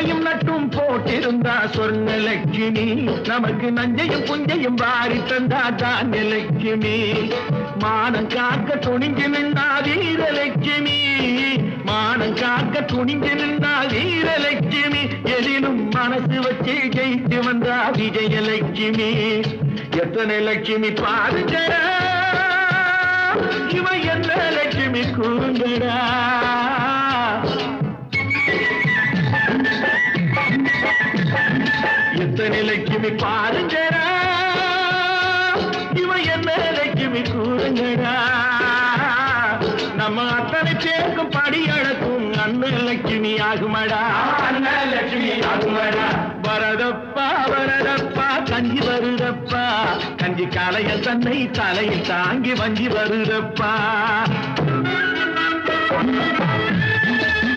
நகையும் நட்டும் போட்டிருந்தா சொர்ணலட்சுமி நமக்கு நஞ்சையும் புஞ்சையும் வாரி தந்தா தானியலட்சுமி மானம் காக்க துணிஞ்சு நின்றா வீரலட்சுமி மானம் காக்க துணிஞ்சு நின்றா வீரலட்சுமி எதிலும் மனசு வச்சு ஜெயித்து வந்தா விஜயலட்சுமி எத்தனை லட்சுமி பாருங்க இவன் என்ன லட்சுமி கூறுங்கடா எத்தனை லட்சுமி பாருங்கடா இவன் என்ன லட்சுமி கூறுங்கடா நம்ம அத்தனை பேருக்கும் படி அழக்கும் அண்ணன் லட்சுமி ஆகுமடா அண்ணன் லட்சுமி ஆகுமடா வரதப்பா வரதப்பா கஞ்சி வருதப்பா கஞ்சி காலைய தன்னை தலையில் தாங்கி வஞ்சி வருதப்பா